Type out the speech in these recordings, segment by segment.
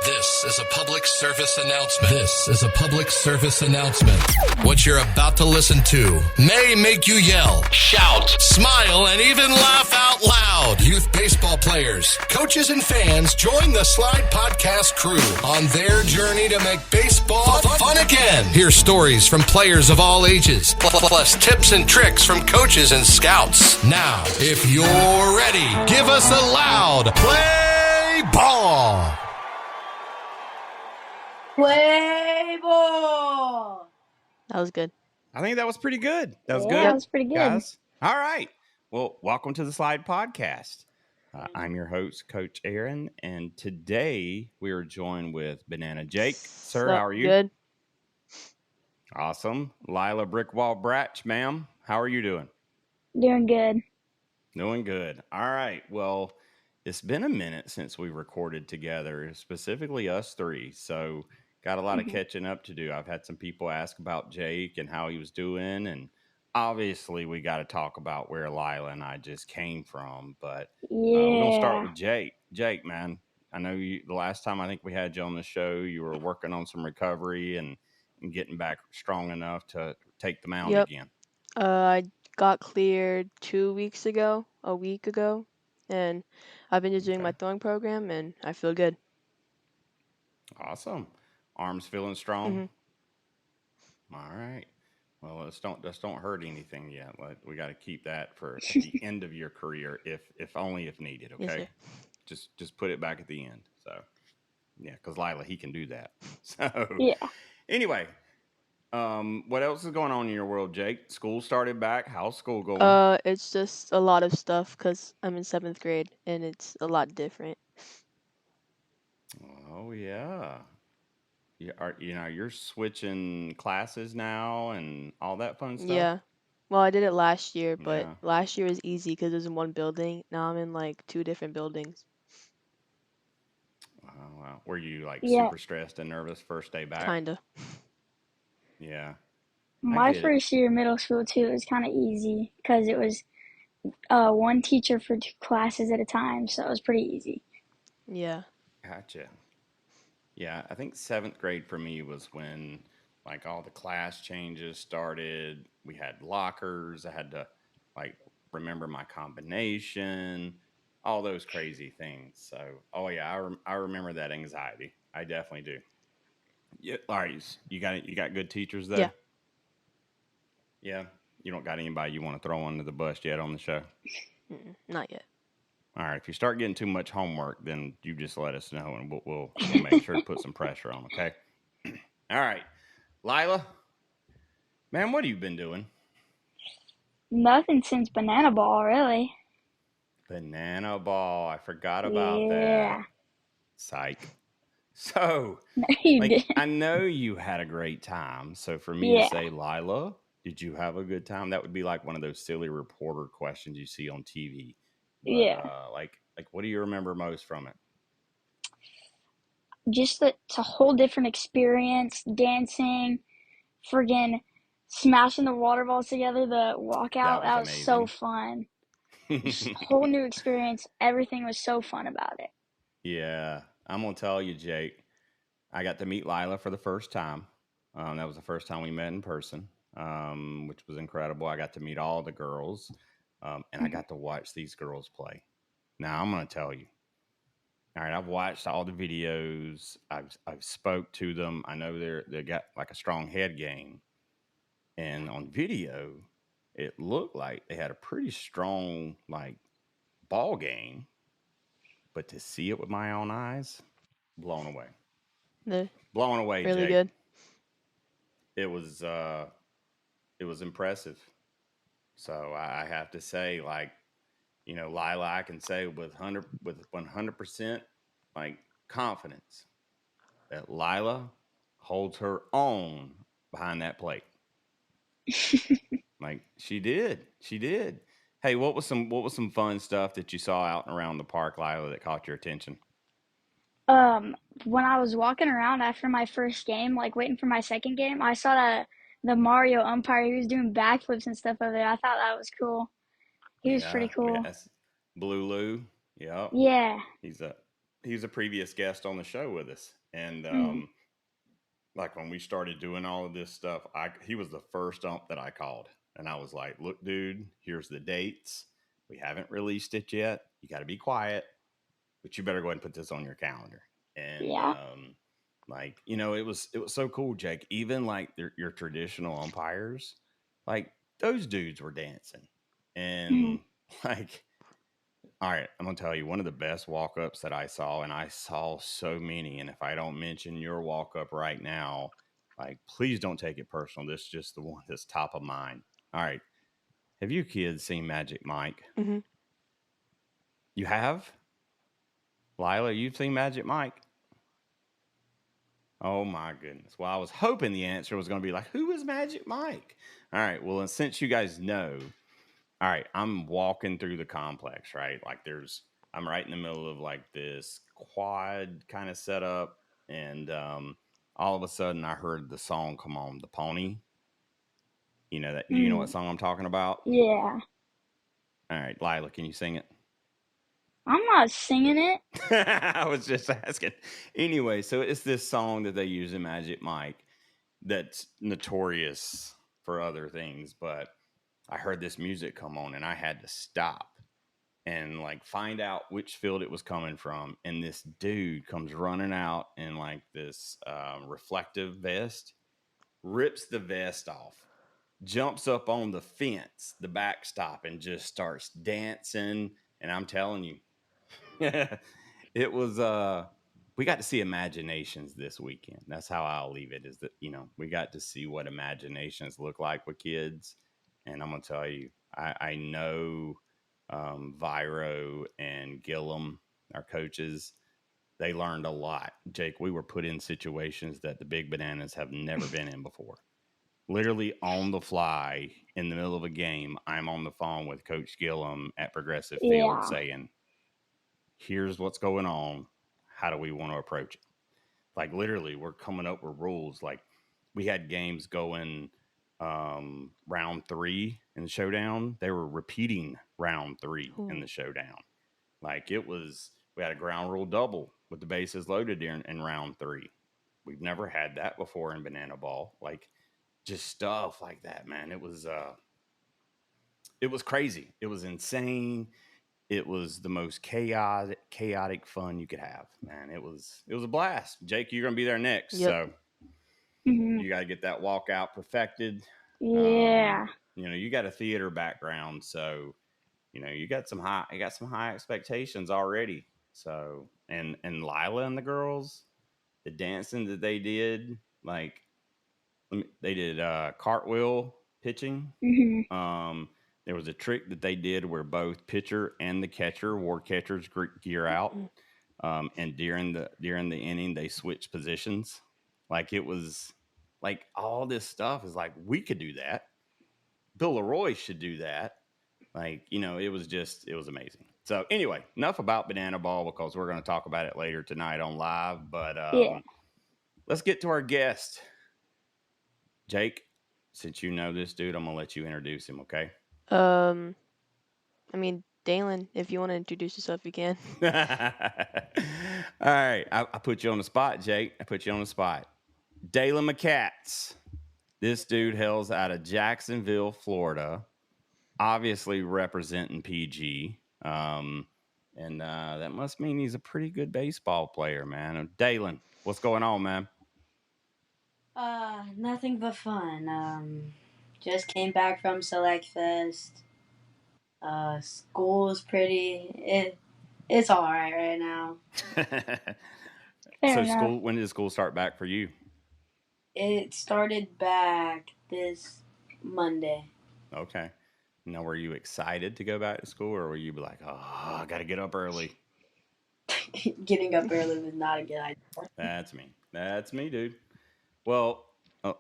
This is a public service announcement. This is a public service announcement. What you're about to listen to may make you yell, shout, smile, and even laugh out loud. Youth baseball players, coaches, and fans join the Slide Podcast crew on their journey to make baseball fun again. Hear stories from players of all ages, plus tips and tricks from coaches and scouts. Now, if you're ready, give us a loud play ball. Play ball. That was good. I think that was pretty good. That was good. That was pretty good. Guys. All right. Well, welcome to the Slide Podcast. I'm your host, Coach Aaron, and today we are joined with Banana Jake. Sir, how are you? Good. Awesome. Lila Brickwall Bratch, ma'am, how are you doing? Doing good. Doing good. All right. Well, it's been a minute since we recorded together, specifically us three. So got a lot of catching up to do. I've had some people ask about Jake and how he was doing. And obviously we got to talk about where Lila and I just came from. But we're going to start with Jake. Jake, man, I know you, the last time I think we had you on the show, you were working on some recovery and getting back strong enough to take the mound again. I got cleared a week ago, and I've been just doing my throwing program, and I feel good. Awesome. Arms feeling strong? All right. Well, let's don't hurt anything yet. We got to keep that for at the end of your career, if only if needed. Okay. Yes, just put it back at the end. So yeah, because Lila, he can do that. So anyway, what else is going on in your world, Jake? School started back. How's school going? It's just a lot of stuff because I'm in 7th grade, and it's a lot different. Oh yeah. You're switching classes now and all that fun stuff? Yeah. Well, I did it last year, but last year was easy because it was in one building. Now I'm in like 2 different buildings. Oh, wow. Were you super stressed and nervous first day back? Kinda. Yeah. My first year of middle school, too, was kind of easy because it was one teacher for 2 classes at a time, so it was pretty easy. Yeah. Gotcha. Yeah, I think 7th grade for me was when all the class changes started. We had lockers. I had to remember my combination, all those crazy things. So, I remember that anxiety. I definitely do. Yeah, all right, you got good teachers there? Yeah. Yeah. You don't got anybody you want to throw under the bus yet on the show? Not yet. All right, if you start getting too much homework, then you just let us know, and we'll make sure to put some pressure on, okay? All right. Lila, man, what have you been doing? Nothing since Banana Ball, really. Banana Ball. I forgot about that. Psych. So, No, you didn't. I know you had a great time. So for me to say, Lila, did you have a good time? That would be like one of those silly reporter questions you see on TV. But, what do you remember most from it? Just it's a whole different experience. Dancing, friggin' smashing the water balls together, the walkout. That was so fun. Whole new experience. Everything was so fun about it. Yeah. I'm going to tell you, Jake, I got to meet Lila for the first time. That was the first time we met in person, which was incredible. I got to meet all the girls, and I got to watch these girls play. Now, I'm going to tell you. All right, I've watched all the videos. I've spoke to them. I know they got a strong head game. And on video, it looked like they had a pretty strong ball game. But to see it with my own eyes, blown away. Blown away, really Jake. Good. It was impressive. So I have to say, Lila, I can say with 100% confidence that Lila holds her own behind that plate. She did. Hey, what was some fun stuff that you saw out and around the park, Lila, that caught your attention? When I was walking around after my first game, waiting for my second game, I saw the Mario umpire. He was doing backflips and stuff over there. I thought that was cool. He was pretty cool. Yes. Blue Lou. Yep. Yeah. He's a previous guest on the show with us. And Mm-hmm. like when we started doing all of this stuff, he was the first ump that I called. And I was like, look, dude, here's the dates. We haven't released it yet. You got to be quiet, but you better go ahead and put this on your calendar. And Yeah. like, it was so cool, Jake. Even like your traditional umpires, like those dudes were dancing. Mm-hmm. And like, all right, I'm gonna tell you one of the best walk ups that I saw, and I saw so many. And if I don't mention your walk up right now, like please don't take it personal. This is just the one that's top of mind. All right, have you kids seen Magic Mike? Mhm. You have, Lila. You've seen Magic Mike? Oh my goodness. Well, I was hoping the answer was going to be like, who is Magic Mike? All right. Well, and since you guys know, all right, I'm walking through the complex, right? Like I'm right in the middle of like this quad kind of setup. And all of a sudden I heard the song come on, The Pony. Do you know what Mm-hmm. song I'm talking about? Yeah. All right, Lila, can you sing it? I'm not singing it. I was just asking. Anyway, so it's this song that they use in Magic Mike that's notorious for other things, but I heard this music come on and I had to stop and like find out which field it was coming from. And this dude comes running out in like this reflective vest, rips the vest off, jumps up on the fence, the backstop, and just starts dancing. And I'm telling you, it was we got to see imaginations this weekend. That's how I'll leave it, is that we got to see what imaginations look like with kids. And I'm gonna tell you, I know Viro and Gillum, our coaches, they learned a lot. Jake, we were put in situations that the big bananas have never been in before. Literally on the fly in the middle of a game, I'm on the phone with Coach Gillum at Progressive Field Yeah. saying, here's what's going on. How do we want to approach it? Like literally, we're coming up with rules. Like we had games going round 3 in the showdown. They were repeating round 3 in the showdown. Like we had a ground rule double with the bases loaded in round 3. We've never had that before in banana ball. Like just stuff like that, man. It was crazy. It was insane. It was the most chaotic fun you could have, man. It was a blast. Jake, you're gonna be there next, Yep. so Mm-hmm. you got to get that walkout perfected. Yeah. You got a theater background, so you got some high expectations already. So and Lila and the girls, the dancing that they did, like they did cartwheel pitching. Mm-hmm. There was a trick that they did where both pitcher and the catcher wore catcher's gear out. And during the inning, they switched positions. Like it was like all this stuff is like, we could do that. Bill Leroy should do that. Like, it was amazing. So anyway, enough about banana ball because we're going to talk about it later tonight on live. But Yeah. let's get to our guest. Jake, since you know this dude, I'm going to let you introduce him, okay? I mean, Daylon, if you want to introduce yourself, you can. All right. I put you on the spot, Jake. I put you on the spot. Daylon McCants. This dude hails out of Jacksonville, Florida, obviously representing PG. And that must mean he's a pretty good baseball player, man. Daylon, what's going on, man? Nothing but fun. Just came back from Select Fest. School's it's all right now. Fair enough. When did school start back for you? It started back this Monday. Okay. Now, were you excited to go back to school, or were you like, oh, I got to get up early? Getting up early was not a good idea. That's me, dude. Well,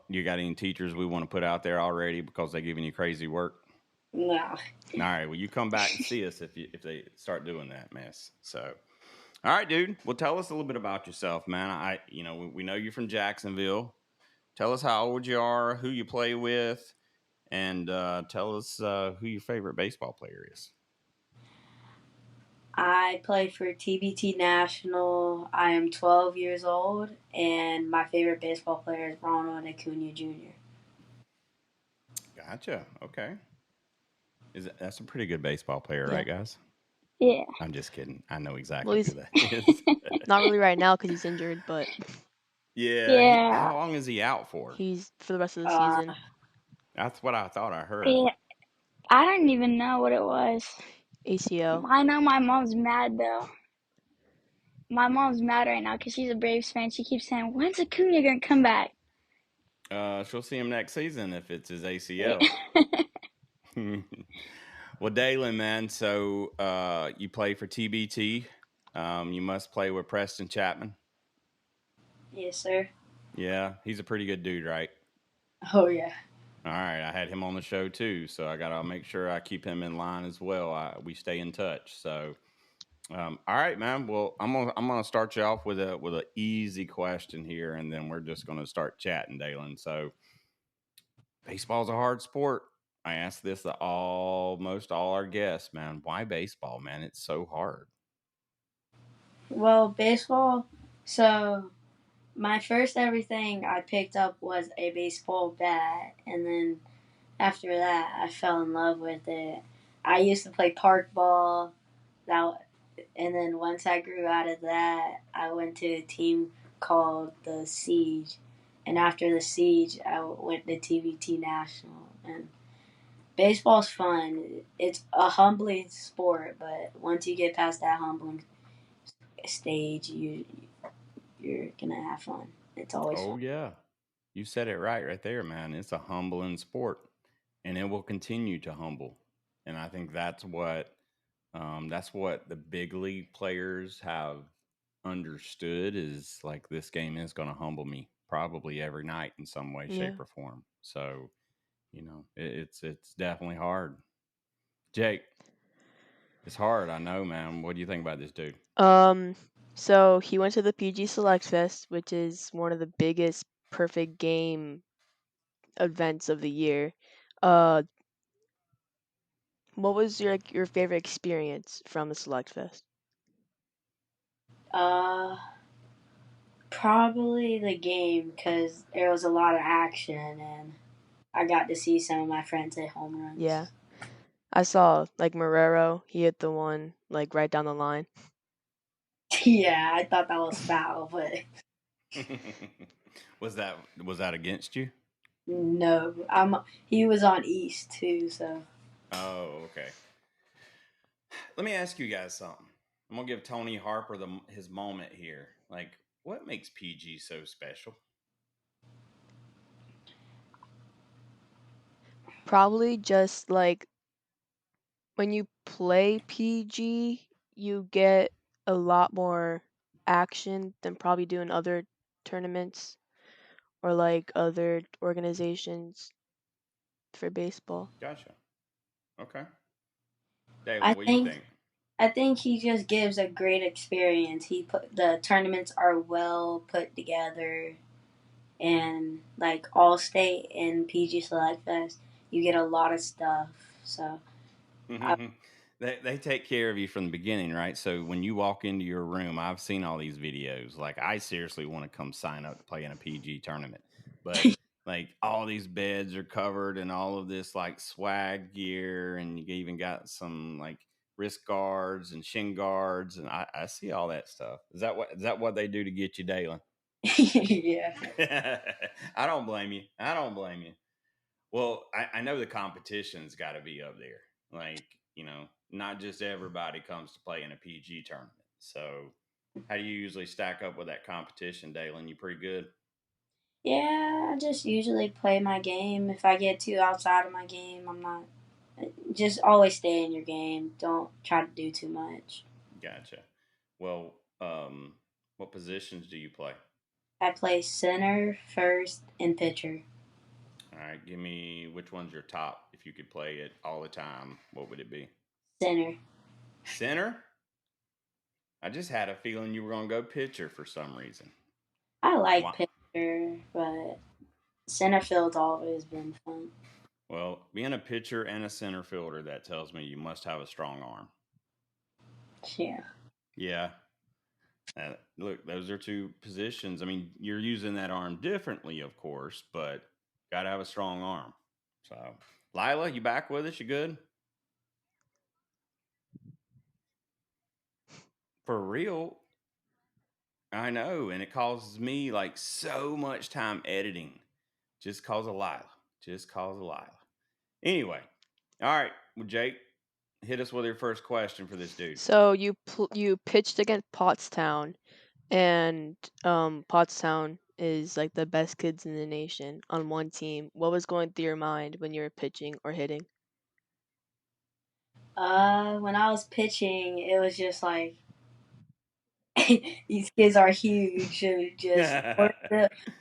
you got any teachers we want to put out there already because they're giving you crazy work? No. All right. Well, you come back and see us if they start doing that mess. So, all right, dude. Well, tell us a little bit about yourself, man. We know you're from Jacksonville. Tell us how old you are, who you play with, and tell us who your favorite baseball player is. I play for TBT National. I am 12 years old, and my favorite baseball player is Ronald Acuna Jr. Gotcha. Okay. That's a pretty good baseball player, Yeah. right, guys? Yeah. I'm just kidding. I know Well, exactly he's who that is. not really right now because he's injured, but Yeah. Yeah. How long is he out for? he's for the rest of the Uh, season. That's what I thought I heard. Yeah. I don't even know what it was. ACL. I know my mom's mad though. My mom's mad right now because she's a Braves fan. She keeps saying, "When's Acuna gonna come back?" She'll see him next season if it's his ACL. Well, Daylon, man, so you play for TBT. You must play with Preston Chapman. yes, sir. Yeah, he's a pretty good dude, right? Oh, yeah. All right, I had him on the show too, so I gotta make sure I keep him in line as well. We stay in touch. So, all right, man. Well, I'm gonna start you off with a easy question here, and then we're just gonna start chatting, Daylon. So, baseball's a hard sport. I ask this to almost all our guests, man. Why baseball, man? It's so hard. Well, baseball. So, my first everything I picked up was a baseball bat, and then after that, I fell in love with it. I used to play park ball, that, and then once I grew out of that, I went to a team called the Siege, and after the Siege, I went to TVT National. And baseball's fun. It's a humbling sport, but once you get past that humbling stage, you're gonna have fun. It's always Oh fun. yeah, you said it right there, man. It's a humbling sport, and it will continue to humble. And I think that's what the big league players have understood is like this game is going to humble me probably every night in some way, Yeah. shape, or form. So it's definitely hard. Jake, it's hard. I know, man. What do you think about this dude? So he went to the PG Select Fest, which is one of the biggest perfect game events of the year. Uh, what was your favorite experience from the Select Fest? Uh, Probably the game because there was a lot of action and I got to see some of my friends hit home runs. Yeah, I saw like Marrero. He hit the one like right down the line. Yeah, I thought that was foul, but was that against you? no, he was on East too, so Oh, okay. Let me ask you guys something. I'm gonna give Tony Harper his moment here. Like, what makes PG so special? Probably just like when you play PG, you get a lot more action than probably doing other tournaments or like other organizations for baseball. Gotcha. Okay. I Daylon, what do you think think? I think he just gives a great experience. The tournaments are well put together, and like All State and PG Select Fest, you get a lot of stuff. So I, They take care of you from the beginning, right? So when you walk into your room, I've seen all these videos. Like I seriously want to come sign up to play in a PG tournament, but like all these beds are covered and all of this like swag gear, and you even got some like wrist guards and shin guards, and I see all that stuff. Is that what they do to get you, Dalen? yeah. I don't blame you. I don't blame you. Well, I know the competition's got to be up there. Like, not just everybody comes to play in a PG tournament. So, how do you usually stack up with that competition, Dalen? You pretty good? Yeah, I just usually play my game. If I get too outside of my game, I'm not. Just always stay in your game. Don't try to do too much. Gotcha. Well, what positions do you play? I play center, first, and pitcher. All right, give me which one's your top. If you could play it all the time, what would it be? Center. Center? I just had a feeling you were going to go pitcher for some reason. I like Why? pitcher, but center field's always been fun. Well, being a pitcher and a center fielder, that tells me you must have a strong arm. Yeah. Yeah. Look, those are two positions. I mean, you're using that arm differently, of course, but got to have a strong arm. So, Lila, you back with us? You good? For real? I know. And it causes me like so much time editing just cause of Lila. Just cause of Lila. Anyway, all right. Well, Jake, hit us with your first question for this dude. So you pitched against Pottstown, and Pottstown is like the best kids in the nation on one team. What was going through your mind when you were pitching or hitting? When I was pitching, it was just like these kids are huge. So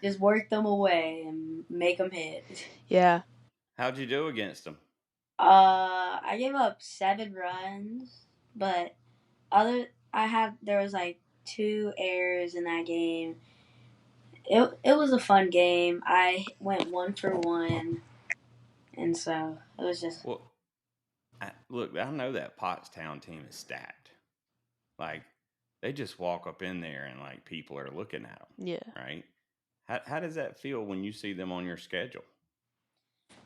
just work them away and make them hit. Yeah. How'd you do against them? I gave up 7 runs, but there was like 2 errors in that game. It was a fun game. I went 1 for 1, and so it was just. Well, look, I know that Pottstown team is stacked. Like, they just walk up in there and like people are looking at them. Yeah. Right. How does that feel when you see them on your schedule?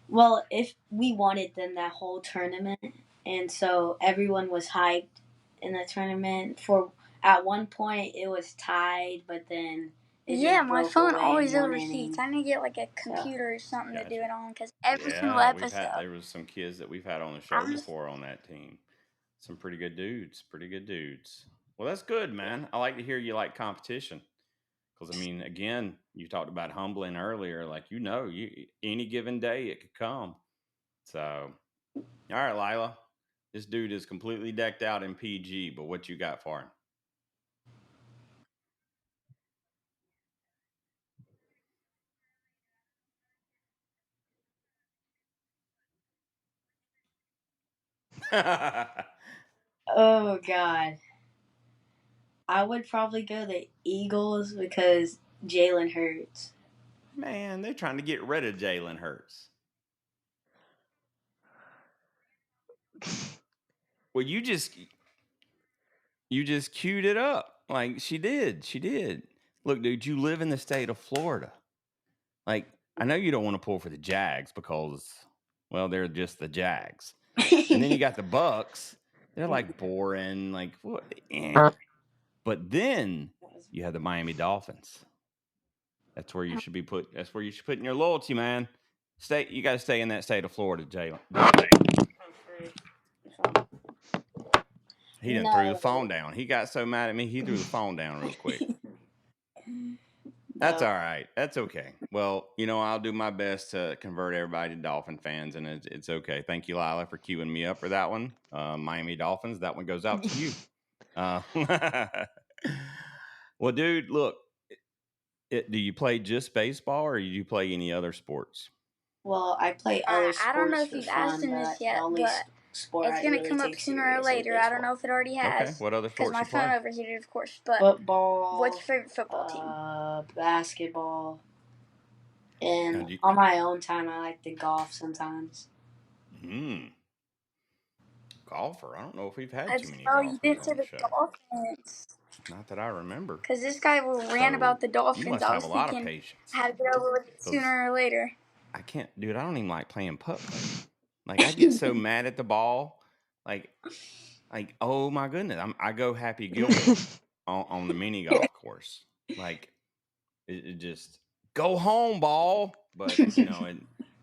Well, if we wanted them that whole tournament, and so everyone was hyped in the tournament. At one point, it was tied, but then my phone always overheats. I need to get like a computer or something to do it on because every single episode. There was some kids that we've had on the show before on that team. Some pretty good dudes. Well, that's good, man. I like to hear you like competition. Because, I mean, again, you talked about humbling earlier. Like, any given day it could come. So, all right, Lila. This dude is completely decked out in PG, but what you got for him? Oh God, I would probably go the Eagles because Jalen Hurts. Man, they're trying to get rid of Jalen Hurts. Well, you just queued it up. Like she did. Look, dude, you live in the state of Florida. Like, I know you don't want to pull for the Jags because, well, they're just the Jags. And then you got the Bucks. They're like boring, like what? But then you have the Miami Dolphins. That's where you should be put. That's where you should put in your loyalty, man. You got to stay in that state of Florida, Jalen. He done threw the phone down. He got so mad at me, he threw the phone down real quick. That's all right. That's okay. Well, I'll do my best to convert everybody to Dolphin fans, and it's okay. Thank you, Lila, for queuing me up for that one. Miami Dolphins. That one goes out to you. Well, dude, look. Do you play just baseball, or do you play any other sports? Well, I play other sports. I don't know if you've asked him this yet, but it's going to come up sooner or later. I don't know if it already has. Okay, what other sports you play? Because my phone overheated, of course. But football. What's your favorite football team? Basketball. And on my own time, I like to golf sometimes. Golfer? I don't know if we've had too many golfers. Oh, you did say the Dolphins. Not that I remember. Because this guy ran about the Dolphins. You must have a lot of patience. How to get over with it sooner or later. I can't, dude. I don't even like playing putt. Like, I get so mad at the ball. Like, oh my goodness, I go Happy Gilmore on the mini golf course. Like, it just go home, ball. But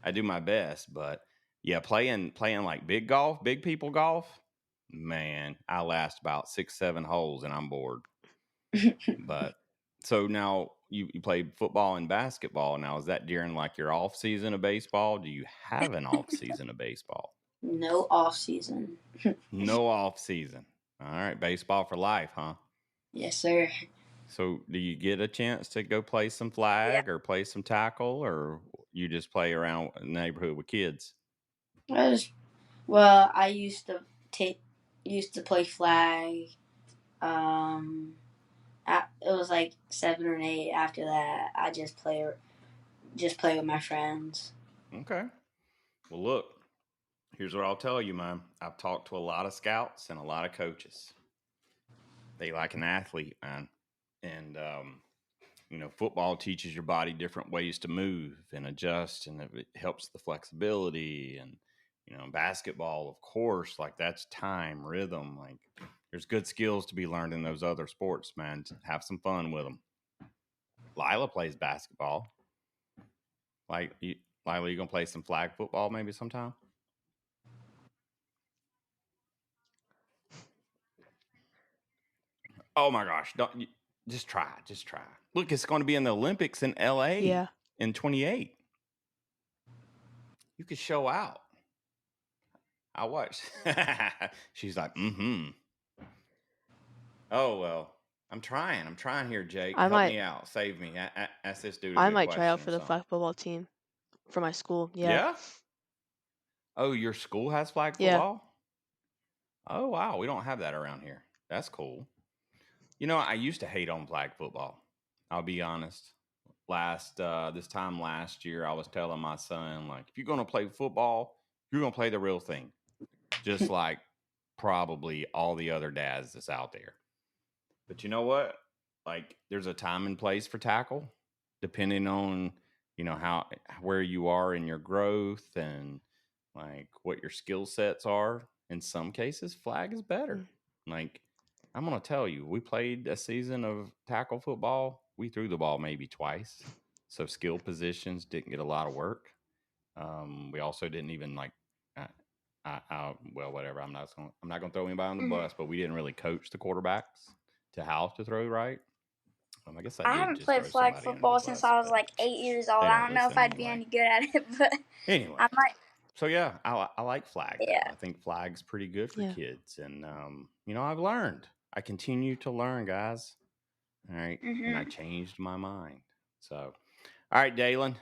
I do my best. But yeah, playing like big people golf. Man, I last about 6-7 holes and I'm bored. But so now you played football and basketball. Now, is that during like your off season of baseball? Do you have an off season of baseball? No off season. No off season. All right, baseball for life, huh? Yes, sir. So do you get a chance to go play some flag or play some tackle, or you just play around the neighborhood with kids? Well, I used to play flag. It was like 7 or 8. After that, I just play with my friends. Okay. Well, look, here's what I'll tell you, man. I've talked to a lot of scouts and a lot of coaches. they like an athlete, man. And football teaches your body different ways to move and adjust, and it helps the flexibility. And basketball, of course, like that's time, rhythm. Like there's good skills to be learned in those other sports, man. Have some fun with them. Lila plays basketball. Lila, you gonna play some flag football maybe sometime? Oh my gosh! Just try. Look, it's going to be in the Olympics in LA in 28. You could show out. I watch. She's like, Oh well, I'm trying here, Jake. Help me out. Save me. Ask this dude. I might try out for the flag football team for my school. Yeah. Oh, your school has flag football? Yeah. Oh wow, we don't have that around here. That's cool. I used to hate on flag football. I'll be honest. This time last year, I was telling my son, like, if you're going to play football, you're going to play the real thing. Just like probably all the other dads that's out there. But you know what? Like, there's a time and place for tackle, depending on, where you are in your growth and like what your skill sets are. In some cases, flag is better. Like, I'm going to tell you, we played a season of tackle football. We threw the ball maybe twice. So skill positions didn't get a lot of work. We also didn't even well, whatever. I'm not going to throw anybody on the bus, but we didn't really coach the quarterbacks to how to throw right. I guess I haven't played flag football since I was like 8 years old. I don't know if I'd be any good at it, but anyway. I might. So yeah, I like flag. Yeah. I think flag's pretty good for kids, and I've learned. I continue to learn, guys. All right, and I changed my mind. So, all right, Daylon,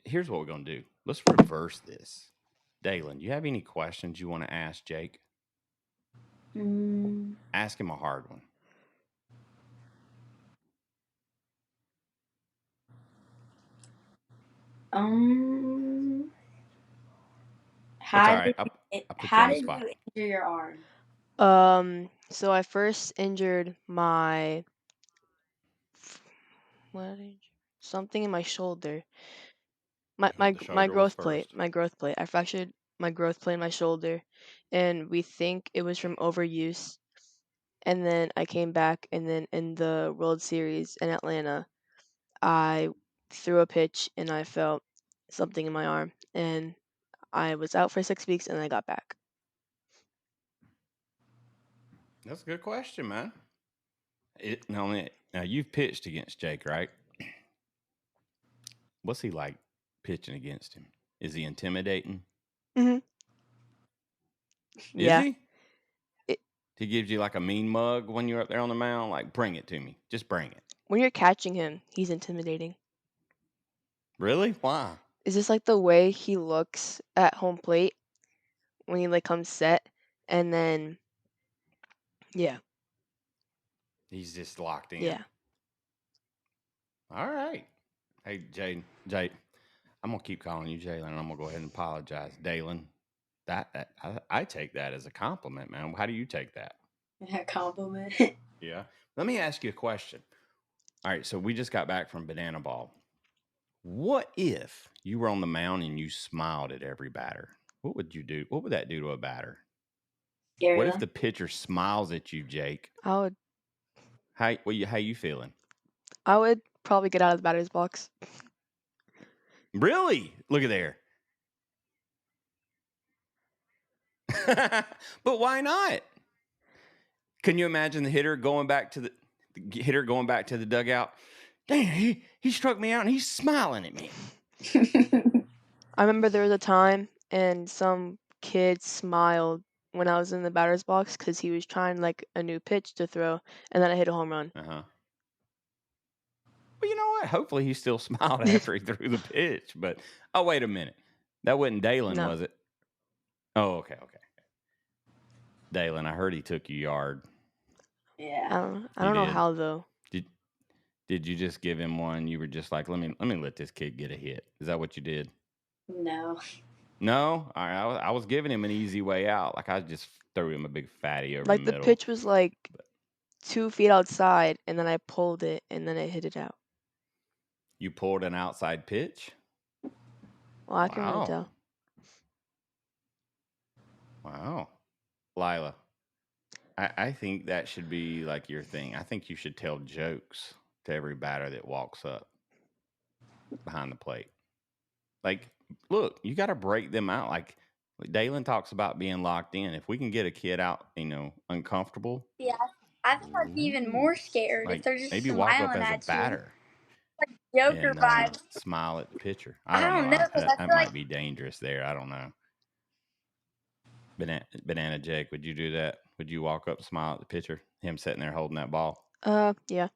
here's what we're gonna do. Let's reverse this. Daylon, do you have any questions you want to ask Jake? Ask him a hard one. How did you injure your arm? So I first injured something in my shoulder. My growth plate. I fractured my growth plate in my shoulder, and we think it was from overuse. And then I came back, and then in the World Series in Atlanta, I threw a pitch and I felt something in my arm, and I was out for 6 weeks, and I got back. That's a good question, man. Now you've pitched against Jake, right? What's he like pitching against him? Is he intimidating? Mm-hmm. Is he? He gives you like a mean mug when you're up there on the mound, like, bring it to me. Just bring it. When you're catching him, he's intimidating. Really? Why? Is this like the way he looks at home plate when he like comes set, and then he's just locked in. Yeah. All right. Hey, Jay, I'm gonna keep calling you Jalen, and I'm gonna go ahead and apologize, Daylon. That I take that as a compliment, man. How do you take that? A compliment. Yeah. Let me ask you a question. All right, so we just got back from Banana Ball. What if you were on the mound and you smiled at every batter? What would you do? What would that do to a batter? What if the pitcher smiles at you, Jake? I would. How you feeling? I would probably get out of the batter's box. Really? Look at there. But why not? Can you imagine the hitter going back to the dugout? Dang, he struck me out and he's smiling at me. I remember there was a time and some kid smiled when I was in the batter's box because he was trying like a new pitch to throw, and then I hit a home run. Well, you know what? Hopefully he still smiled after he threw the pitch. But wait a minute, that wasn't Daylon, was it? Oh, okay. Daylon, I heard he took you yard. Yeah. I don't know how though. Did you just give him one? You were just like, let me let this kid get a hit. Is that what you did? No. No? All right. I was giving him an easy way out. Like I just threw him a big fatty over like the middle. The pitch was like 2 feet outside, and then I pulled it, and then it hit it out. You pulled an outside pitch? Well, I can really tell. Wow. Lila, I think that should be like your thing. I think you should tell jokes to every batter that walks up behind the plate. Like, look, you got to break them out. Like Daylon talks about being locked in. If we can get a kid out, uncomfortable. Yeah, I think I'd be even more scared like, if they're just maybe walk up smiling as a at you. batter. Like Joker And vibes. smile at the pitcher. I don't know, 'cause I That feel might like be dangerous there. I don't know. Banana Jake, would you do that? Would you walk up, smile at the pitcher? Him sitting there holding that ball? Yeah.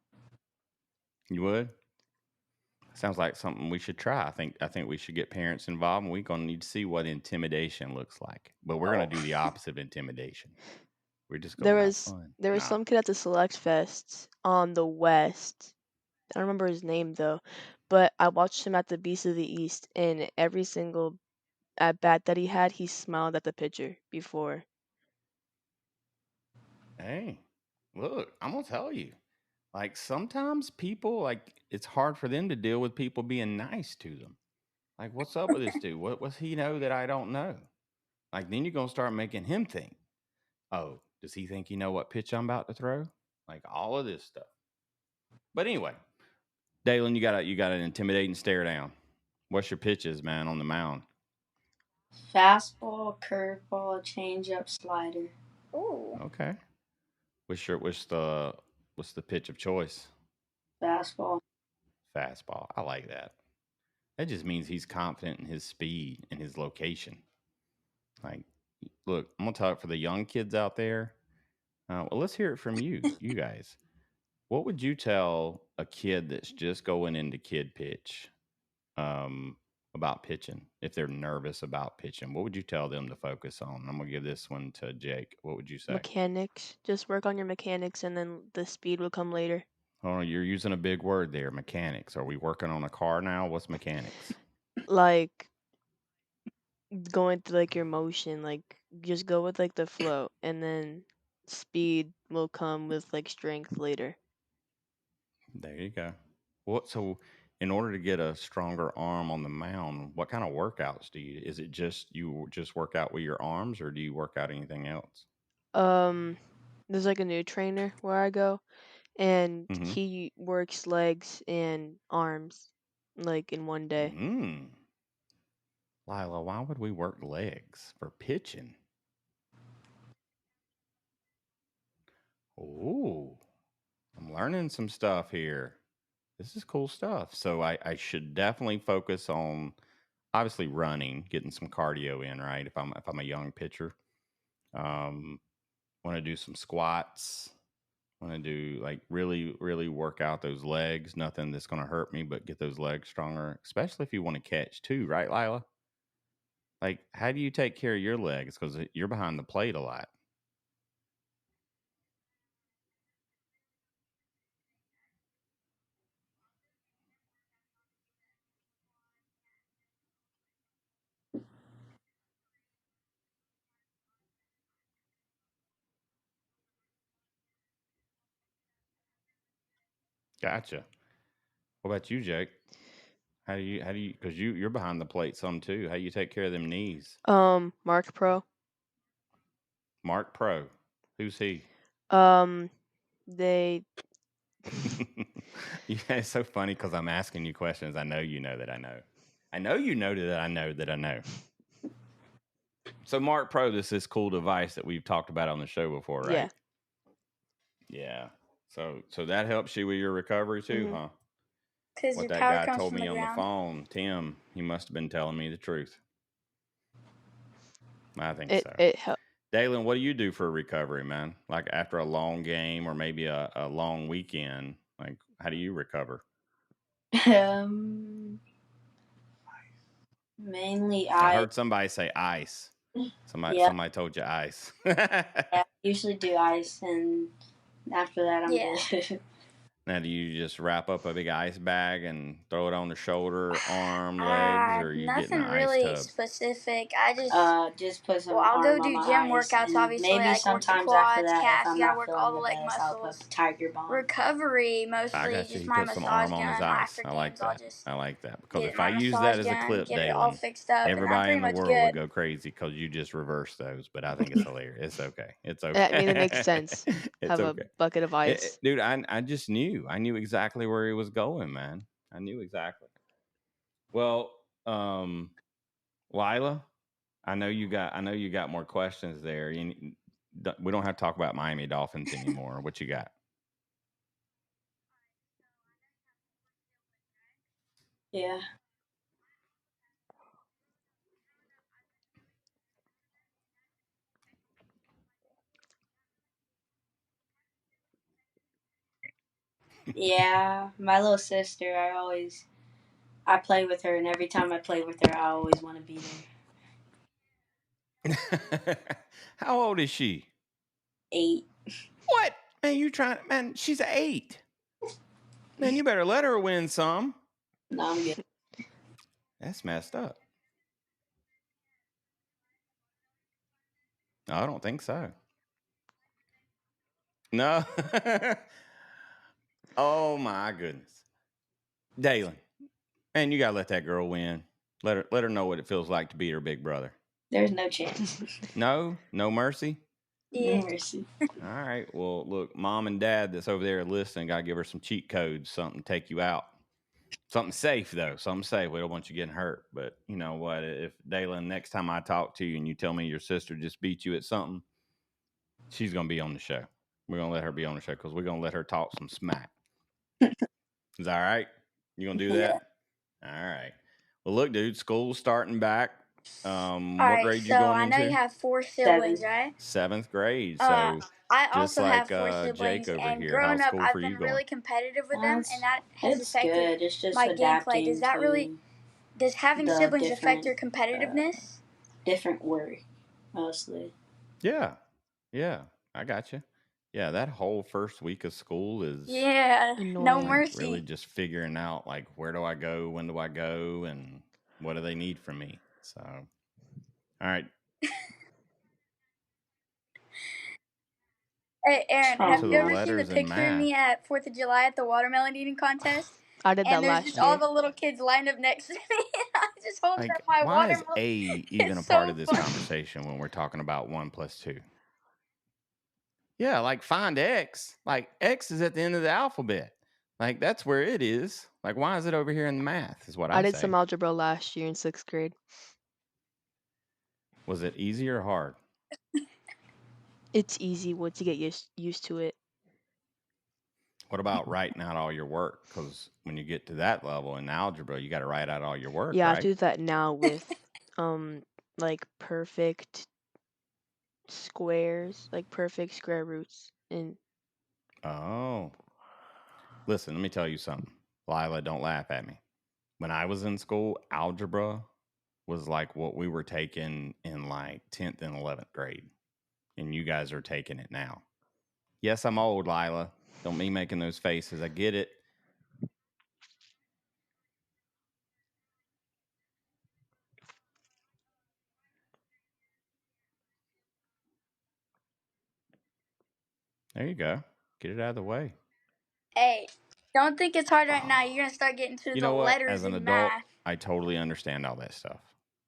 You would? Sounds like something we should try. I think we should get parents involved, and we're gonna need to see what intimidation looks like. But we're gonna do the opposite of intimidation. We're just gonna have fun. There was some kid at the Select Fest on the West. I don't remember his name though, but I watched him at the Beast of the East, and every single at bat that he had, he smiled at the pitcher before. Hey, look, I'm gonna tell you. Like sometimes people, like it's hard for them to deal with people being nice to them. Like, what's up with this dude? What's he know that I don't know? Like, then you're gonna start making him think, oh, does he think you know what pitch I'm about to throw? Like all of this stuff. But anyway, Daylon, you gotta intimidate and stare down. What's your pitches, man, on the mound? Fastball, curveball, changeup, slider. ooh. Okay. What's the pitch of choice? Fastball. Fastball. I like that. That just means he's confident in his speed and his location. Like, look, I'm gonna talk for the young kids out there. Well, let's hear it from you guys. What would you tell a kid that's just going into kid pitch about pitching if they're nervous about pitching? What would you tell them to focus on? I'm gonna give this one to Jake. What would you say? Mechanics. Just work on your mechanics, and then the speed will come later. Oh, you're using a big word there, mechanics. Are we working on a car now? What's mechanics? Like going through like your motion, like just go with like the flow, and then speed will come with like strength later. There you go. So in order to get a stronger arm on the mound, what kind of workouts do you? Is it just you just work out with your arms, or do you work out anything else? There's like a new trainer where I go, and Mm-hmm. he works legs and arms like in one day. Lila, why would we work legs for pitching? Oh, I'm learning some stuff here. This is cool stuff. So I should definitely focus on obviously running, getting some cardio in, right? If I'm a young pitcher. Want to do some squats. Want to do like really, really work out those legs. Nothing that's going to hurt me, but get those legs stronger, especially if you want to catch too, right, Lila? Like, how do you take care of your legs? Because you're behind the plate a lot. Gotcha. What about you, Jake? How do you because you're behind the plate some too. How do you take care of them knees? Mark Pro. Mark Pro. Who's he? They Yeah, it's so funny because I'm asking you questions. I know you know that I know. I know you know that I know that I know. So Mark Pro, this cool device that we've talked about on the show before, right? Yeah. So that helps you with your recovery too, huh? Because What your that power guy comes told from me the on the ground. phone, Tim, he must have been telling me the truth. I think so. It helps. Daylon, what do you do for recovery, man? Like after a long game or maybe a long weekend, like how do you recover? Mainly I heard somebody say ice. Somebody told you ice. Yeah, I usually do ice, and after that I'm good. Now, do you just wrap up a big ice bag and throw it on the shoulder, arm, legs, or are you getting Nothing an ice really tub? specific. I Just put some I'll go arm on do my gym ice, workouts, and obviously, maybe like work the sometimes after quads, that, if calves, I'm you gotta not work all feeling the the leg best, I'll muscles. put Tiger Balm. Recovery, I mostly got you. just He my put some massage arm on his gun. ice. After I like games, I'll that. just I like that. Because get if I my use that massage as a gun, clip, get it all Daylon, fixed up, and I'm everybody pretty in the much world would good. go crazy because you just reversed those. But I think it's hilarious. It's okay. It's I mean, it okay. makes sense. It's Have a okay. bucket of ice. Dude, I just knew. I knew exactly where he was going, man. I knew exactly. Well, Lila, I know you got more questions there. We don't have to talk about Miami Dolphins anymore. What you got? Yeah. Yeah, my little sister, I play with her, and every time I play with her, I always want to beat her. How old is she? 8. What? Man, man, she's 8. Man, you better let her win some. No, I'm good. That's messed up. No, I don't think so. No. Oh my goodness. Daylon, man, you gotta let that girl win. Let her know what it feels like to beat her big brother. There's no chance. No mercy. No mercy. All right. Well, look, mom and dad that's over there listening, gotta give her some cheat codes, something to take you out. Something safe though. Something safe. We don't want you getting hurt. But you know what? If Daylon, next time I talk to you and you tell me your sister just beat you at something, she's gonna be on the show. We're gonna let her be on the show because we're gonna let her talk some smack. Is that all right? You gonna do that? Yeah. All right. Well, look, dude, school's starting back. What Alright, grade you so going I know you into? have 4 siblings, 7. right? 7th grade. I So just also have like 4 Jake siblings, over and here, growing how's up, school I've for you been going? really competitive with them, and that has It's affected good. It's just my gameplay. adapting Does that really, to does having the siblings affect your different competitiveness? different work, mostly. Yeah. Yeah. I got you. Yeah, that whole first week of school is Yeah, no Annoying. like mercy. really just figuring out like where do I go, when do I go, and what do they need from me. So, all right. Hey, Aaron, have To you the ever seen the letters and picture of math. me at 4th of July at the watermelon eating contest? I did that And there's last just all year. the little kids lined up next to me, and I'm just holding up Like, my why is watermelon. A even It's a part so of this funny. conversation when we're talking about 1 + 2? Yeah, like find X. Like X is at the end of the alphabet. Like that's where it is. Like why is it over here in the math? Is what I I did say. some algebra last year in 6th grade. Was it easy or hard? It's easy once you get used to it. What about writing out all your work? Because when you get to that level in algebra, you got to write out all your work, Yeah, I right? do that now with like perfect squares, like perfect square roots. And Oh, listen, let me tell you something. Lila, don't laugh at me. When I was in school, algebra was like what we were taking in like 10th and 11th grade. And you guys are taking it now. Yes, I'm old, Lila. Don't me making those faces. I get it. There you go. Get it out of the way. Hey, don't think it's hard right now. You're gonna start getting to You the know what? letters As an in adult, math. I totally understand all that stuff.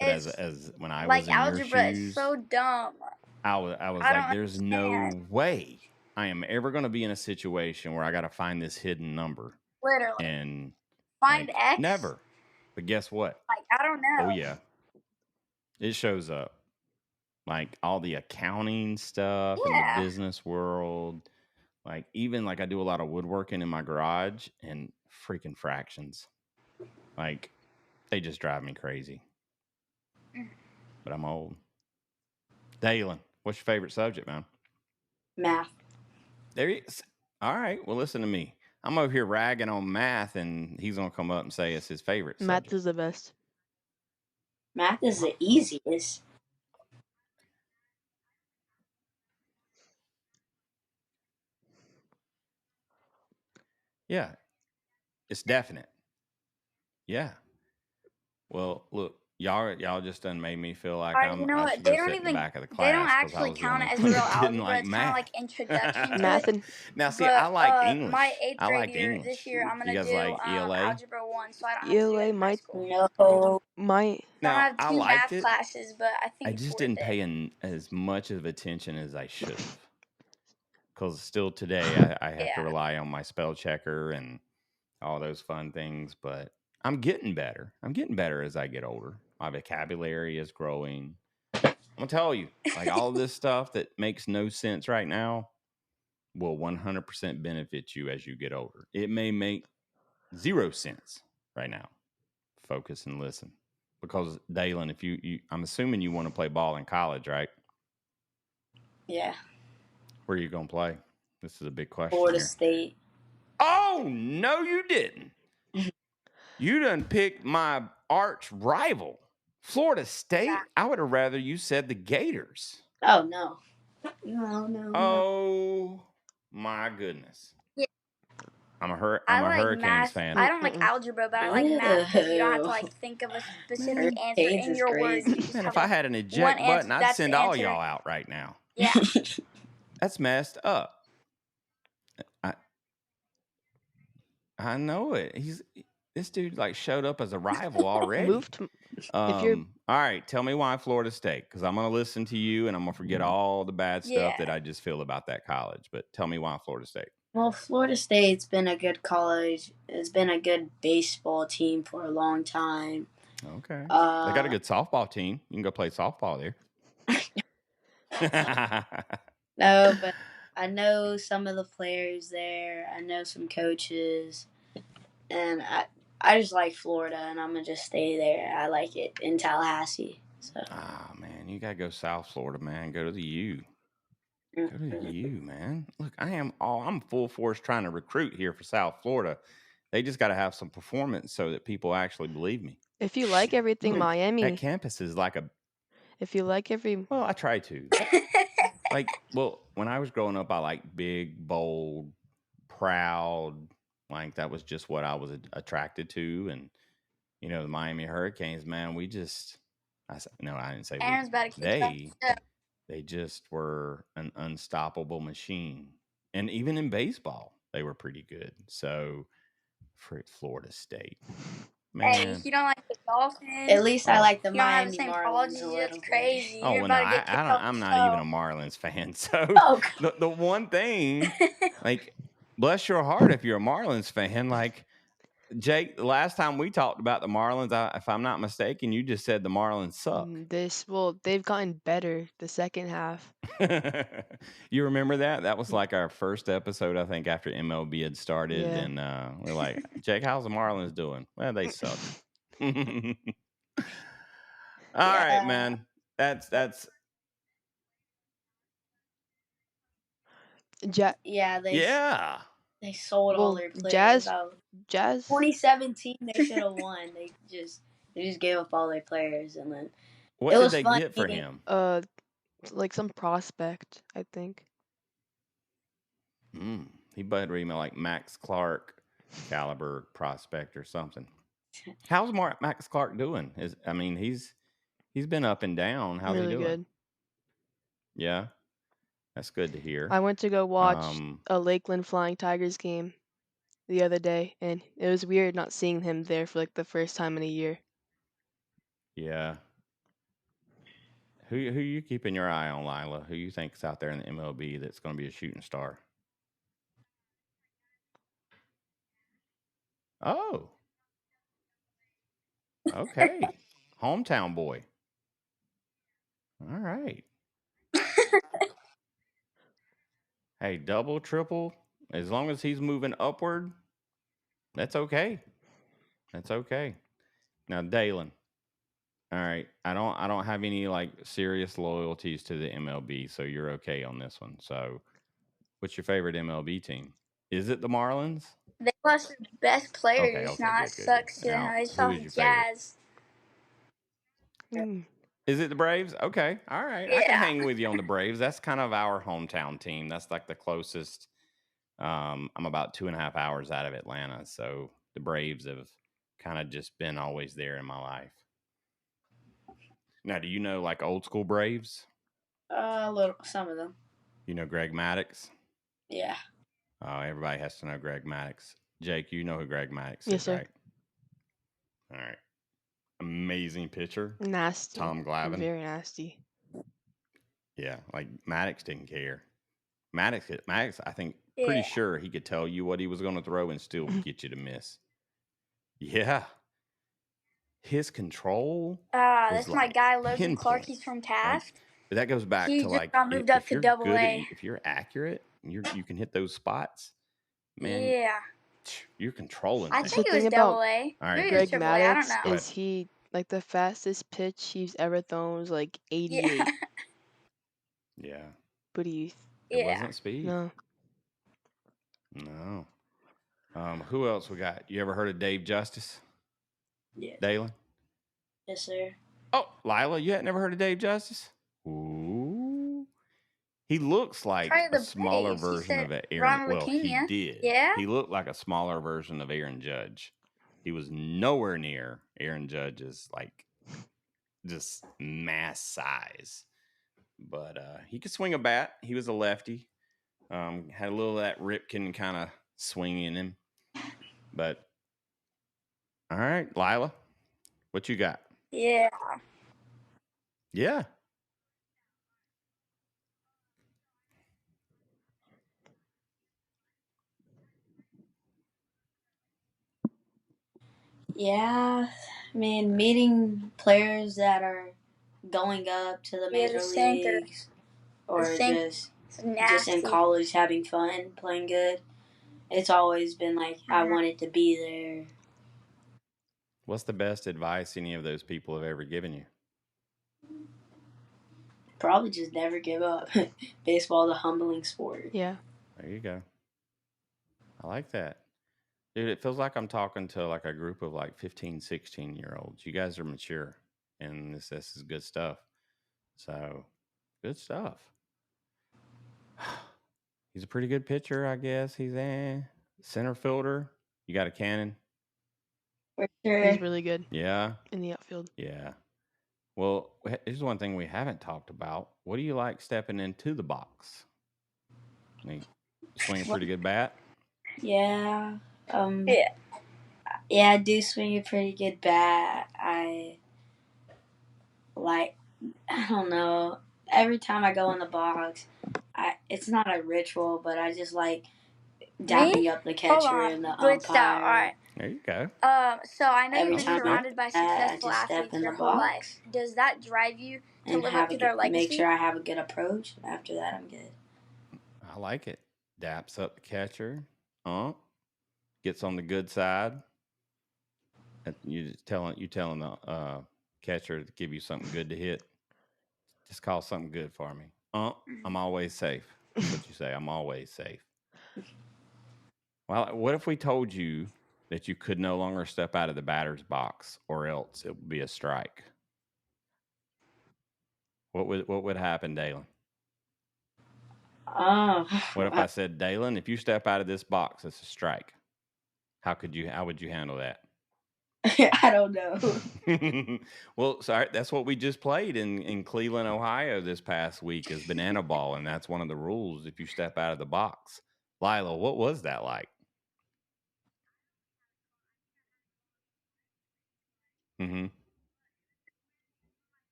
But It's as when I was like in your algebra is shoes, so dumb. I was I like, don't there's understand. no way I am ever going to be in a situation where I got to find this hidden number. Literally. And Find like X? never. But guess what? Like, I don't know. Oh yeah. It shows up. Like all the accounting stuff in the Yeah. business world. Like even like I do a lot of woodworking in my garage and freaking fractions. Like they just drive me crazy. But I'm old. Daylon, what's your favorite subject, man? Math. There he is. All right. Well, listen to me. I'm over here ragging on math, and he's gonna come up and say it's his favorite math subject. is the best. Math is the easiest. Yeah, it's definite. Yeah. Well, look, y'all just done made me feel like Alright, you know I what? should go sit in the back of the They don't class because I actually was the count only it as one real that didn't algebra. like It's kind of math. like introduction to Math it. and Now, see, I But like my English. 8th I grade liked year, this English. year, I'm You gonna guys do like ELA? algebra 1, so I don't have to do ELA it in high might school. No. might So I'm gonna Now, have I 2 liked math it. classes, but I think I it's just worth didn't it. pay as much of attention as I should have. Because still today, I have to Yeah. rely on my spell checker and all those fun things. But I'm getting better. I'm getting better as I get older. My vocabulary is growing. I'm going to tell you, like all this stuff that makes no sense right now will 100% benefit you as you get older. It may make 0 sense right now. Focus and listen. Because Daylon, if you I'm assuming you want to play ball in college, right? Yeah. Where are you going to play? This is a big question Florida here. State. Oh, no, you didn't. You done picked my arch rival, Florida State. I would have rather you said the Gators. Oh, no. No. Oh, my goodness. Yeah. I'm a I like Hurricanes math. fan. I don't like algebra, but I like math because you don't have to like think of a specific Man, answer Hurricanes in is your words. crazy. You just man, have if I like had an one eject answer. button, I'd That's send the all answer. y'all out right now. Yeah. That's messed up. I know it. This dude like showed up as a rival already. moved. If you're All right, tell me why Florida State, because I'm going to listen to you and I'm going to forget all the bad stuff that I just feel about that college. But tell me why Florida State. Well, Florida State's been a good college. It's been a good baseball team for a long time. Okay. They got a good softball team. You can go play softball there. No, but I know some of the players there. I know some coaches, and I just like Florida, and I'm gonna just stay there. I like it in Tallahassee. So. Oh man, you gotta go South Florida, man. Go to the U. Go to the U, man. Look, I'm full force trying to recruit here for South Florida. They just got to have some performance so that people actually believe me. if you like everything Look, Miami, that campus is like if you like well, I try to. When I was growing up, I liked big, bold, proud. Like that was just what I was attracted to. And the Miami Hurricanes, man, I didn't say Aaron's about to kick they just were an unstoppable machine. And even in baseball, they were pretty good. So for Florida State, man. Hey, you don't like the Dolphins? At least I like the you don't have the Miami same Marlins apologies. a That's little bit. crazy. Oh, You're well, no, about to get kicked off I'm the not show. even a Marlins fan. So Oh, the one thing, like, bless your heart if you're a Marlins fan. Like, Jake, the last time we talked about the Marlins, if I'm not mistaken, you just said the Marlins suck. they've gotten better the second half. You remember that? That was like our first episode, I think, after MLB had started. Yeah. And we're like, Jake, how's the Marlins doing? Well, they suck. All right, man. That's yeah. They sold all their players. Jazz 2017, they should have won. They just gave up all their players, and then what did they get for him? Like some prospect, I think. He better be like Max Clark caliber prospect or something. How's Max Clark doing? He's been up and down. How's really he doing? Good. Yeah, that's good to hear. I went to go watch a Lakeland Flying Tigers game the other day, and it was weird not seeing him there for like the first time in a year. Yeah. Who you keeping your eye on, Lila? Who you think's out there in the MLB that's going to be a shooting star? Oh. Okay. Hometown boy. All right. Hey, double, triple, as long as he's moving upward, that's okay. That's okay. Now, Daylon. All right. I don't have any like serious loyalties to the MLB, so you're okay on this one. So, what's your favorite MLB team? Is it the Marlins? They lost their best players. Okay, Now it sucks. Now, They who is your Jazz. Is it the Braves? Okay. All right. Yeah. I can hang with you on the Braves. That's kind of our hometown team. That's like the closest I'm about 2.5 hours out of Atlanta, so the Braves have kind of just been always there in my life. Now, do you know like old school Braves? A little, some of them. You know Greg Maddux? Yeah. Oh, everybody has to know Greg Maddux. Jake, you know who Greg Maddux Yes, is, sir. right? All right. Amazing pitcher. Nasty. Tom Glavine. Very nasty. Yeah, like Maddux didn't care. Maddux, I think, pretty sure he could tell you what he was going to throw and still get you to miss. Yeah. His control. That's was my like guy Logan pinpoint, Clark. He's from right? Taft. But that goes back He to just like got moved up if to you're Double good A. if you're accurate, and you can hit those spots, man. Yeah. You're controlling. I things. think The it was thing Double about A. All right, Maybe it was Greg Triple A. I don't Maddux know. is he like the fastest pitch he's ever thrown was like 88. Yeah. Yeah. But he It wasn't speed. no. No. Who else we got? You ever heard of Dave Justice? Yeah. Daylon? Yes, sir. Oh, Lila, you had never heard of Dave Justice? Ooh. He looks like Probably a the smaller Braves. He version said of Aaron. Ron Well, he Leukemia. did. Yeah? He looked like a smaller version of Aaron Judge. He was nowhere near Aaron Judge's like just mass size. But he could swing a bat. He was a lefty. Had a little of that Ripken kind of swing in him. But all right, Lila, what you got? Yeah. Yeah. Yeah, I mean, meeting players that are going up to the major leagues or just in college having fun, playing good. It's always been like I wanted to be there. What's the best advice any of those people have ever given you? Probably just never give up. Baseball is a humbling sport. Yeah. There you go. I like that. Dude, it feels like I'm talking to like a group of like 15, 16-year-olds. You guys are mature, and this is good stuff. So, good stuff. He's a pretty good pitcher, I guess. He's a center fielder. You got a cannon? For sure. He's really good. Yeah. In the outfield. Yeah. Well, here's one thing we haven't talked about. What do you like stepping into the box? You swing a pretty good bat? Yeah. Yeah, I do swing a pretty good bat. I don't know. Every time I go in the box, it's not a ritual, but I just like dapping up the catcher and the umpire. All right. There you go. So I know Every you've been time surrounded by successful athletes your whole life. Does that drive you to live up to their legacy? Make sure I have a good approach. After that, I'm good. I like it. Daps up the catcher. Gets on the good side. You telling the catcher to give you something good to hit. Just call something good for me. I'm always safe. That's what you say. I'm always safe. Well, what if we told you that you could no longer step out of the batter's box, or else it would be a strike? What would happen, Daylon? What if I said, Daylon, if you step out of this box, it's a strike? How would you handle that? I don't know. Well, sorry, that's what we just played in Cleveland, Ohio this past week is banana ball, and that's one of the rules if you step out of the box. Lila, what was that like? Mm-hmm.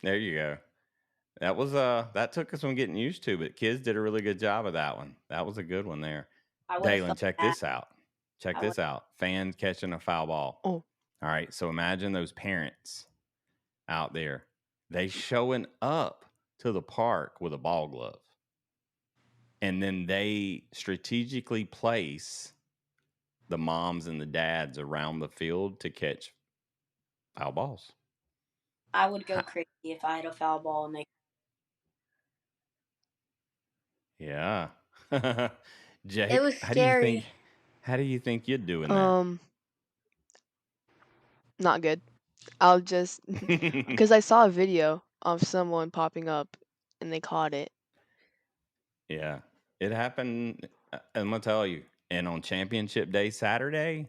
There you go. That was that took us some getting used to, but kids did a really good job of that one. That was a good one there. Daylon, check this out. Check this out. Fan catching a foul ball. Oh. All right. So imagine those parents out there. They showing up to the park with a ball glove. And then they strategically place the moms and the dads around the field to catch foul balls. I would go crazy if I had a foul ball and they. Yeah. Jake, It was scary. how do you think you'd do in that? Not good. I'll just because I saw a video of someone popping up and they caught it. Yeah, it happened. I'm gonna tell you. And on championship day Saturday,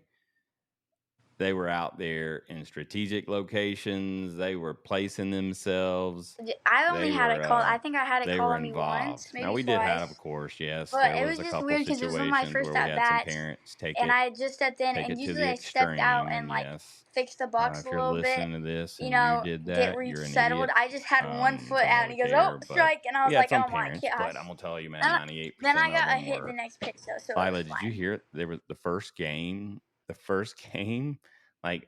they were out there in strategic locations. They were placing themselves. I only had it called. I think I had it They were call on me once, involved. Now maybe we did have, twice. of course, yes, But there it was was a just couple weird because it was one of my situations first where we at had some bats, parents and I just stepped in, take and it to usually the I stepped out extreme. and And like yes, fixed the box a if you're little bit, listening to this you and you know, did get that, you're an resettled. idiot. I just had one foot Don't out, and really he goes, "Oh, care. But strike!" And I was we had like, some "Oh my parents. But I'm gosh!" gonna tell you, man, And 98% then I of got a them hit the were. next pitch though, so it was Lila, did you fine. hear it? There was the first game. The first game, like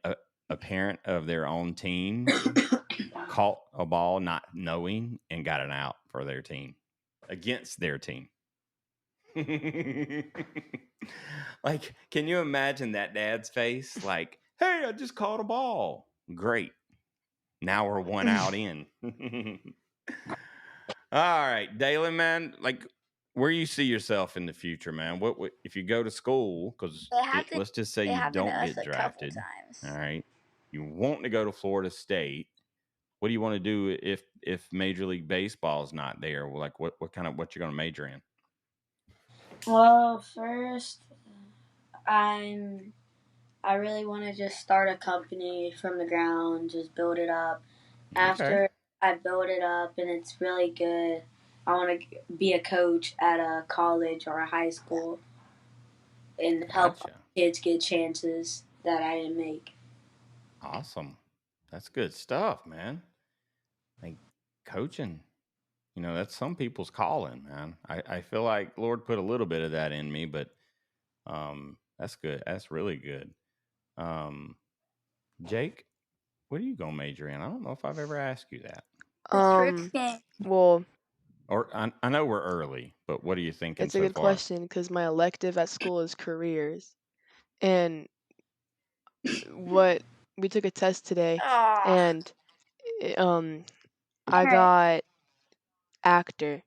a parent of their own team caught a ball not knowing and got an out for their team against their team. Like, can you imagine that dad's face? Like, hey, I just caught a ball. Great. Now we're one out in. All right, Daylon, man, like, where you see yourself in the future, man? What if you go to school? Because let's just say It you happened to don't us get a couple drafted. times. All right, you want to go to Florida State. What do you want to do if Major League Baseball is not there? Like, what you going to major in? Well, first, I really want to just start a company from the ground, just build it up. After I build it up and it's really good, I want to be a coach at a college or a high school and help kids get chances that I didn't make. Awesome. That's good stuff, man. Like, coaching, that's some people's calling, man. I feel like Lord put a little bit of that in me, but that's good. That's really good. Jake, what are you going to major in? I don't know if I've ever asked you that. Well, or I know we're early, but what are you thinking it's a so good far? question because my elective at school is careers, and we took a test today, and I got actor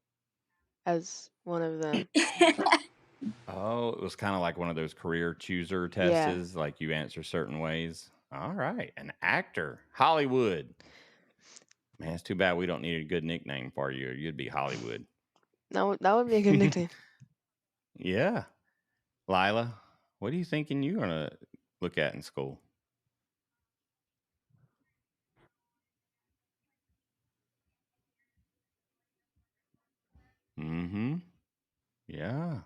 as one of them. Oh, it was kind of like one of those career chooser Yeah. tests, like you answer certain ways. All right, an actor, Hollywood. Man, it's too bad we don't need a good nickname for you. You'd be Hollywood. That would be a good nickname. Yeah. Lila, what are you thinking you're going to look at in school? Mm-hmm. Yeah.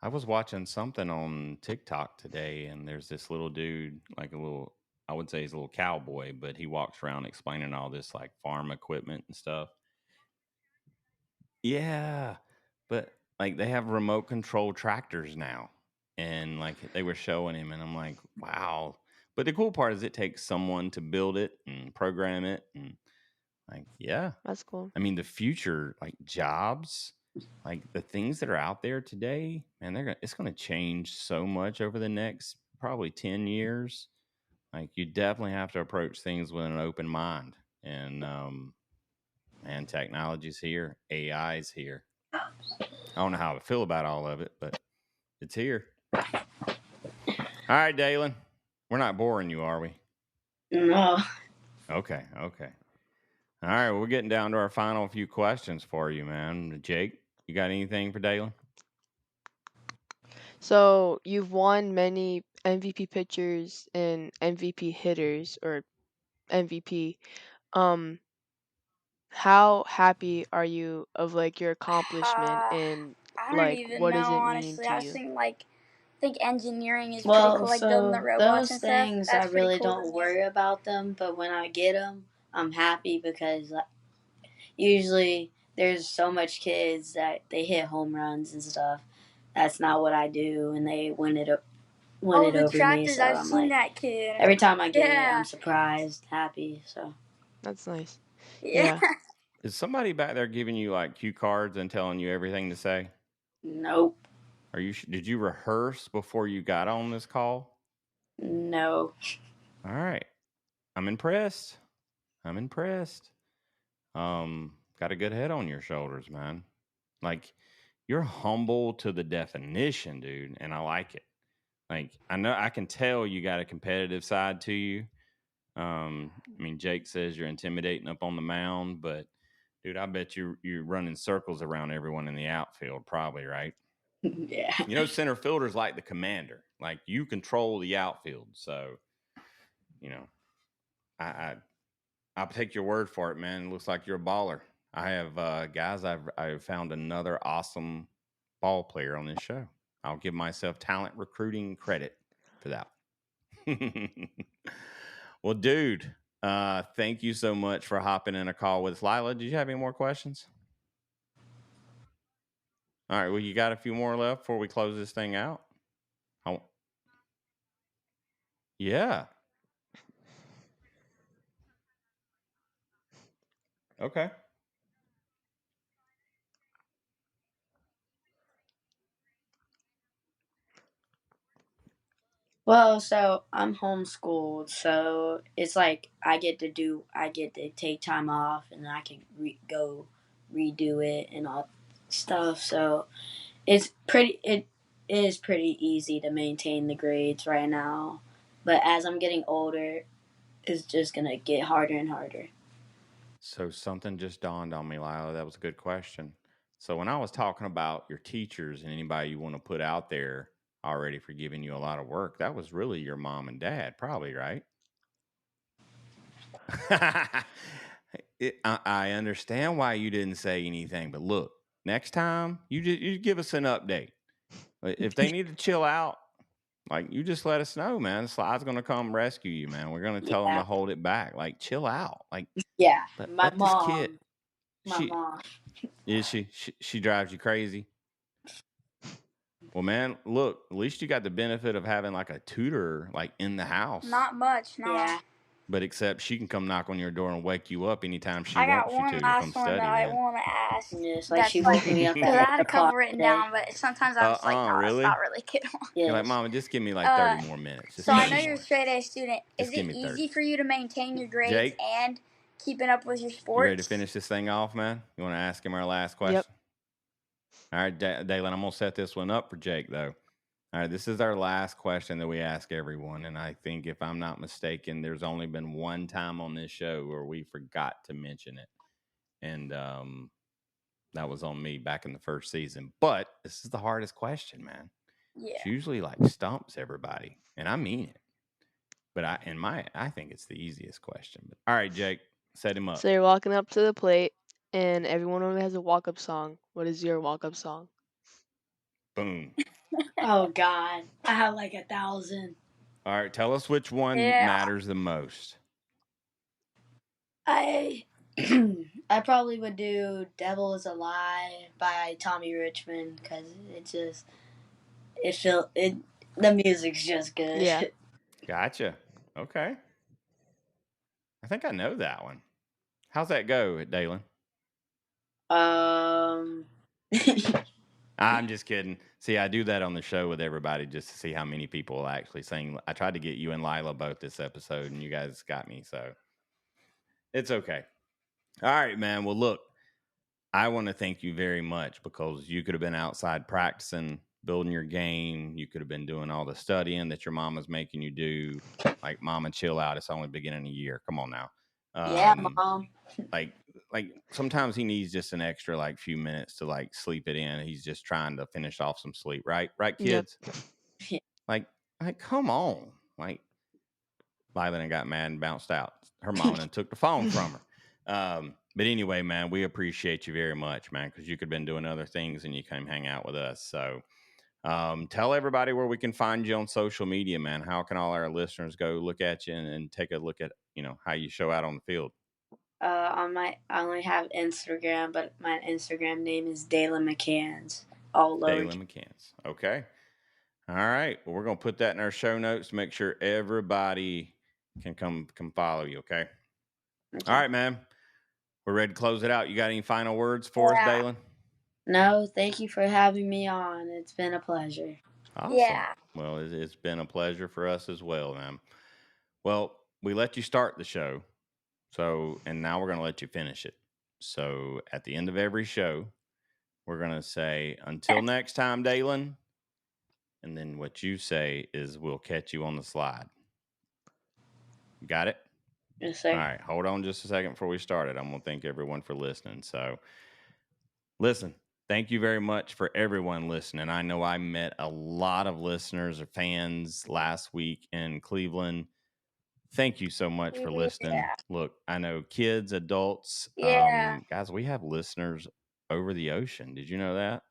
I was watching something on TikTok today, and there's this little dude, like I would say he's a little cowboy, but he walks around explaining all this like farm equipment and stuff. Yeah. But like they have remote control tractors now. And like they were showing him, and I'm like, wow. But the cool part is it takes someone to build it and program it. And like, yeah. That's cool. I mean, the future, like jobs, like the things that are out there today, man, it's going to change so much over the next probably 10 years. Like you definitely have to approach things with an open mind. And man, technology's here, AI's here. I don't know how I feel about all of it, but it's here. All right, Daylon, we're not boring you, are we? No. Okay. All right, well, we're getting down to our final few questions for you, man. Jake, you got anything for Daylon? So you've won many MVP pitchers and MVP hitters or MVP. How happy are you of like your accomplishment and I don't like even what know, does it mean honestly. to I was you? thinking I think engineering is pretty Well, cool, like building the so robots and those stuff. things I That's pretty really cool to don't me. worry about them, but when I get them, I'm happy because usually there's so much kids that they hit home runs and stuff. That's not what I do, and they win it The over tractors, me. So I've I'm seen like, that kid. every time I get it, Yeah. I'm surprised, happy. So That's nice. Yeah. Is somebody back there giving you like cue cards and telling you everything to say? Nope. Did you rehearse before you got on this call? No. All right. I'm impressed. Got a good head on your shoulders, man. Like you're humble to the definition, dude, and I like it. Like, I know I can tell you got a competitive side to you. I mean, Jake says you're intimidating up on the mound, but dude, I bet you're running circles around everyone in the outfield, probably, right? Yeah. You know, center fielder's like the commander. Like, you control the outfield. So, you know, I'll take your word for it, man. It looks like you're a baller. I have guys. I've found another awesome ball player on this show. I'll give myself talent recruiting credit for that. Well, dude, thank you so much for hopping in a call with us. Lila, did you have any more questions? All right. Well, you got a few more left before we close this thing out. Yeah. Okay. Well, so I'm homeschooled, so it's like I get to take time off, and I can go redo it and all stuff. So it is pretty easy to maintain the grades right now, but as I'm getting older, it's just gonna get harder and harder. So something just dawned on me, Lila. That was a good question. So when I was talking about your teachers and anybody you want to put out there already for giving you a lot of work, that was really your mom and dad, probably, right? I understand why you didn't say anything, but look, next time you give us an update. If they need to chill out, like, you just let us know, man. Slide's gonna come rescue you, man. We're gonna tell them to Yeah, hold it back. Like, chill out. Like, yeah. let this kid. My mom. Is she drives you crazy? Well, man, look, at least you got the benefit of having like a tutor like in the house. Not much, no. Yeah. But except she can come knock on your door and wake you up anytime she I got wants you one to come last one study, that I man. want to ask. Yes, like That's she like, woke me up because I at had 8 a couple o'clock written today. down, but sometimes I'm just like, no, that's Really? not really good one. Yes. You're like, Mama, just give me like 30 more minutes. Just So I 30 know you're a more. straight A student. Just Is give it me 30. easy for you to maintain your grades Jake? and keeping up with your sports? You ready to finish this thing off, man? You want to ask him our last question? Yep. All right, Daylon, I'm going to set this one up for Jake, though. All right, this is our last question that we ask everyone. And I think, if I'm not mistaken, there's only been one time on this show where we forgot to mention it. And that was on me back in the first season. But this is the hardest question, man. Yeah. It's usually like stumps everybody. And I mean it. But I think it's the easiest question. But, all right, Jake, set him up. So you're walking up to the plate, and everyone only has a walk-up song. What is your walk-up song? Boom. Oh God, I have like 1,000. All right, tell us which one matters the most. I probably would do "Devil Is a Lie" by Tommy Richmond, because the music's just good. Yeah. Gotcha. Okay. I think I know that one. How's that go, Daylon? I'm just kidding. See, I do that on the show with everybody just to see how many people will actually sing. I tried to get you and Lila both this episode, and you guys got me, so it's okay. All right, man. Well, look, I want to thank you very much, because you could have been outside practicing, building your game. You could have been doing all the studying that your mama's making you do. Like, Mama, chill out. It's only beginning of the year. Come on now. Yeah, Mom. Like sometimes he needs just an extra like few minutes to like sleep it in. He's just trying to finish off some sleep, right, kids? Yep. like come on. Like, Lila got mad and bounced out. Her mom and took the phone from her. But anyway, man, we appreciate you very much, man, because you could have been doing other things and you came hang out with us. So tell everybody where we can find you on social media, man. How can all our listeners go look at you and take a look at, how you show out on the field? I only have Instagram, but my Instagram name is Daylon McCants. All lowercase. Daylon McCants. Okay. All right. Well, we're gonna put that in our show notes to make sure everybody can come follow you. Okay. All right, man. We're ready to close it out. You got any final words for us, Daylon? No, thank you for having me on. It's been a pleasure. Awesome. Yeah. Well, it's been a pleasure for us as well, man. Well, we let you start the show. So, and now we're going to let you finish it. So at the end of every show, we're going to say, until next time, Daylon. And then what you say is, we'll catch you on the slide. Got it? Yes, sir. All right. Hold on just a second before we start it. I'm going to thank everyone for listening. So, listen, thank you very much for everyone listening. I know I met a lot of listeners or fans last week in Cleveland. Thank you so much for listening. Yeah. Look, I know kids, adults, Yeah. guys, we have listeners over the ocean. Did you know that?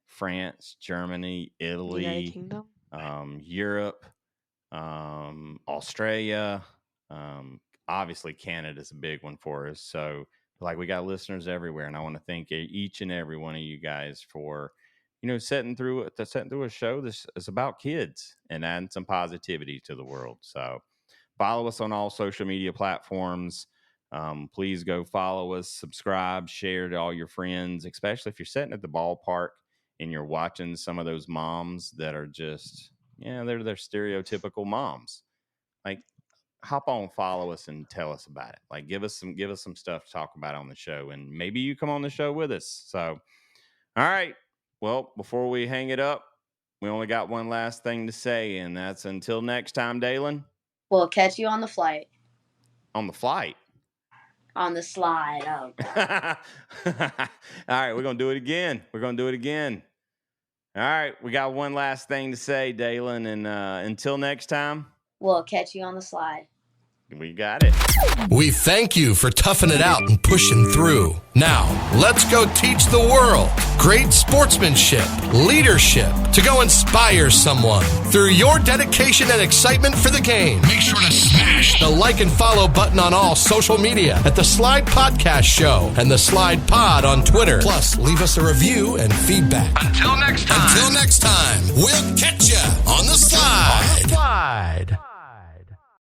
France, Germany, United Italy, Kingdom. Europe, Australia. Obviously, Canada's a big one for us. So, like, we got listeners everywhere, and I want to thank each and every one of you guys for, sitting through a show that's is about kids and adding some positivity to the world. So, follow us on all social media platforms. Please go follow us, subscribe, share to all your friends, especially if you're sitting at the ballpark and you're watching some of those moms that are just, they're stereotypical moms. Like, hop on, follow us, and tell us about it. Like, give us some stuff to talk about on the show, and maybe you come on the show with us. So, all right. Well, before we hang it up, we only got one last thing to say, and that's until next time, Daylon. We'll catch you on the flight. On the flight? On the slide. Oh, God. All right, we're going to do it again. All right, we got one last thing to say, Daylon, and until next time, we'll catch you on the slide. We got it. We thank you for toughing it out and pushing through. Now, let's go teach the world great sportsmanship, leadership, to go inspire someone through your dedication and excitement for the game. Make sure to smash the like and follow button on all social media at The Slide Podcast Show and The Slide Pod on Twitter. Plus, leave us a review and feedback. Until next time, we'll catch you on the slide.